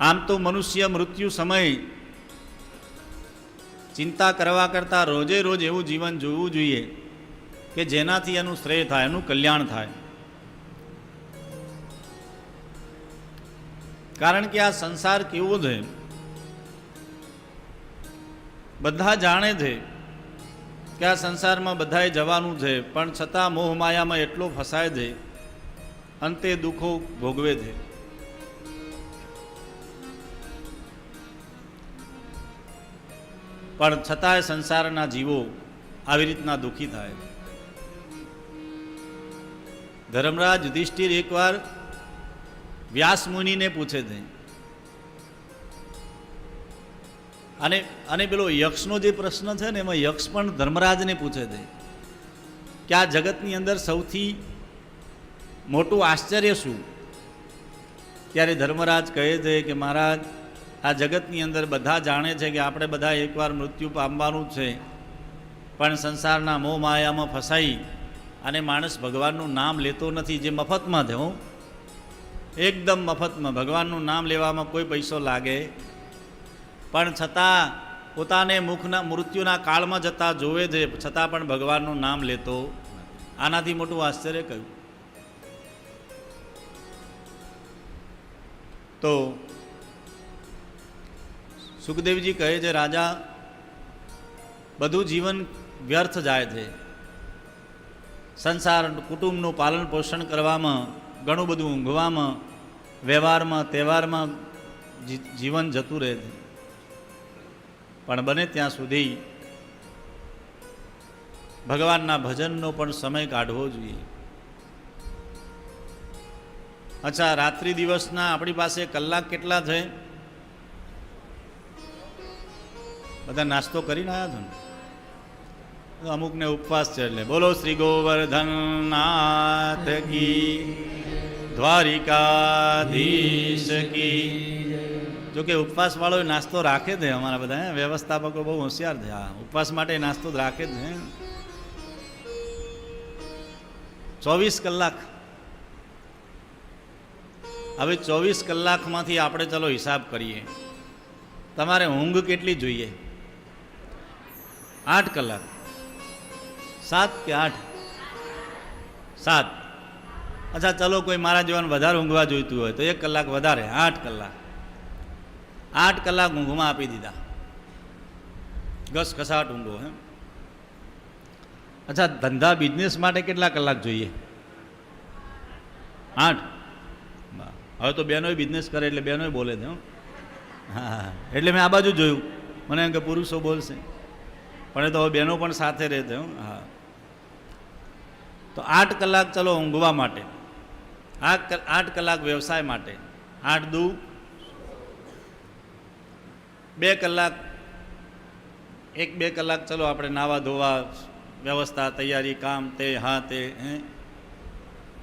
આમ તો મનુષ્ય મૃત્યુ સમય ચિંતા કરવા કરતાં રોજે રોજ એવું જીવન જોવું જોઈએ કે જેનાથી એનું શ્રેય થાય, એનું કલ્યાણ થાય. કારણ કે આ સંસાર કેવો છે, બધા જાણે છે કે આ સંસારમાં બધાએ જવાનું છે, પણ છતાં મોહ માયામાં એટલો ફસાય છે, અંતે દુઃખો ભોગવે છે. પણ છતાંય સંસારના જીવો આવી રીતના દુઃખી થાય. ધર્મરાજ યુધિષ્ઠિર એકવાર વ્યાસ મુનિને પૂછે છે, અને પેલો યક્ષનો જે પ્રશ્ન છે ને એમાં યક્ષ પણ ધર્મરાજને પૂછે છે કે આ જગતની અંદર સૌથી મોટું આશ્ચર્ય શું? ત્યારે ધર્મરાજ કહે છે કે મહારાજ, આ જગતની અંદર બધા જાણે છે કે આપણે બધા એકવાર મૃત્યુ પામવાનું છે, પણ સંસારના મોહ માયામાં ફસાઈ અને માણસ ભગવાનનું નામ લેતો નથી, જે મફતમાં છે. હું એકદમ મફતમાં, ભગવાનનું નામ લેવામાં કોઈ પૈસો લાગે, પણ છતાં પોતાને મુખના મૃત્યુના કાળમાં જતા જોવે છે, છતાં પણ ભગવાનનું નામ લેતો. આનાથી મોટું આશ્ચર્ય કયું? તો સુખદેવજી કહે છે, રાજા, બધું જીવન વ્યર્થ જાય છે. સંસાર કુટુંબનું પાલન પોષણ કરવામાં, ઘણું બધું ઊંઘવામાં, વ્યવહારમાં, તહેવારમાં જીવન જતું રહે છે. પણ બને ત્યાં સુધી ભગવાનના ભજનનો પણ સમય કાઢવો જોઈએ. અચ્છા, રાત્રિ દિવસના આપણી પાસે કલાક કેટલા છે? બધા નાસ્તો કરીને આવ્યા છો ને? અમુકને ઉપવાસ છે, એટલે બોલો શ્રી ગોવર્ધન નાથ કી, દ્વારિકાધીશ કી. જોકે ઉપવાસ વાળો નાસ્તો રાખે છે અમારા બધા, વ્યવસ્થાપકો બહુ હોશિયાર છે. આ ઉપવાસ માટે નાસ્તો રાખે જ છે. 24 કલાક. હવે 24 કલાકમાંથી આપણે ચલો હિસાબ કરીએ, તમારે ઊંઘ કેટલી જોઈએ? 8 કલાક, 7 કે 8? 7. અચ્છા, ચલો કોઈ મારા જેવાને વધારે ઊંઘવા જોઈતું હોય તો 1 કલાક વધારે, 8 કલાક. 8 કલાક ઊંઘમાં આપી દીધા, ઘસ ઘસાટ ઊંઘો. હે, અચ્છા, ધંધા બિઝનેસ માટે કેટલા કલાક જોઈએ? 8. હવે તો બહેનોય બિઝનેસ કરે એટલે બહેનોય બોલે છે. હા, એટલે મેં આ બાજુ જોયું, મને એમ કે પુરુષો બોલશે, પણ એ તો હવે બહેનો પણ સાથે રહે છે. હા, તો 8 કલાક ચલો ઊંઘવા માટે, 8 કલાક વ્યવસાય માટે, 8 દુ 2 કલાક, 1-2 કલાક ચલો આપણે નાવા ધોવા, વ્યવસ્થા, તૈયારી, કામ તે હા તે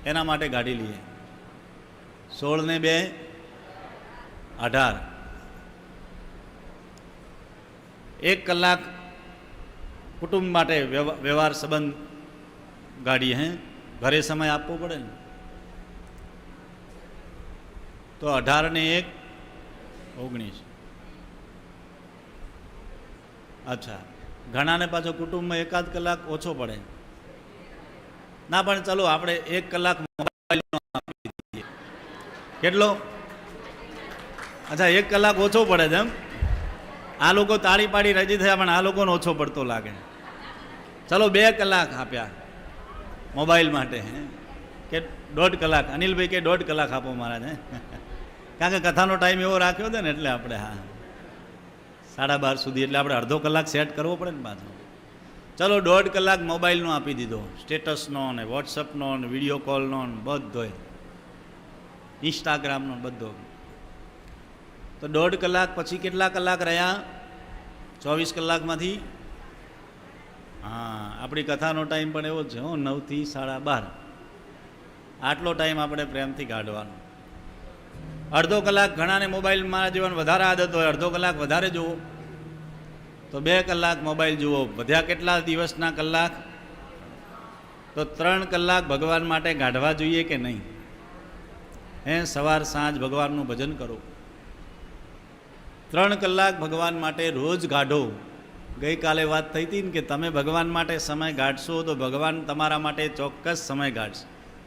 એના માટે કાઢી લઈએ. 16 ને 2 18. 1 કલાક કુટુંબ માટે વ્યવહાર સંબંધ ગાડીએ. ઘરે સમય આપવો પડે ને, તો 18 ને 1 19. અચ્છા, ઘણાને પાછો કુટુંબમાં 1-8 કલાક ઓછો પડે. ના, પણ ચલો આપણે 1 કલાક મોબાઈલનો આપી દઈએ. કેટલો? અચ્છા, 1 કલાક ઓછો પડે છે એમ? આ લોકો તાળી પાડી રજી થયા, પણ આ લોકોને ઓછો પડતો લાગે. ચલો 2 કલાક આપ્યા મોબાઈલ માટે, કે 1.5 કલાક? અનિલભાઈ કે 1.5 કલાક આપો મહારાજ. કારણ કે કથાનો ટાઈમ એવો રાખ્યો હતો ને, એટલે આપણે હા 12:30 સુધી, એટલે આપણે અડધો કલાક સેટ કરવો પડે ને પાછો. ચલો 1.5 કલાક મોબાઈલનો આપી દીધો, સ્ટેટસનો ને વોટ્સઅપનો ને વિડીયો કોલનો ને બધો, ઇન્સ્ટાગ્રામનો બધો. તો 1.5 કલાક પછી કેટલા કલાક રહ્યા? 24 કલાકમાંથી? હા, આપણી કથાનો ટાઈમ પણ એવો જ છે, 9 થી 12:30. આટલો ટાઈમ આપણે પ્રેમથી કાઢવાનો. અડધો કલાક, ઘણાને મોબાઈલ મારા જીવન વધારે આદત હોય, અડધો કલાક વધારે જુઓ, તો 2 કલાક મોબાઈલ જુઓ. વધ્યા કેટલા દિવસના કલાક? તો 3 કલાક ભગવાન માટે કાઢવા જોઈએ કે નહીં? સવાર સાંજ ભગવાનનું ભજન કરો. 3 કલાક ભગવાન માટે રોજ કાઢો. ગઈકાલે વાત થઈ હતી ને કે તમે ભગવાન માટે સમય કાઢશો તો ભગવાન તમારા માટે ચોક્કસ સમય કાઢશે.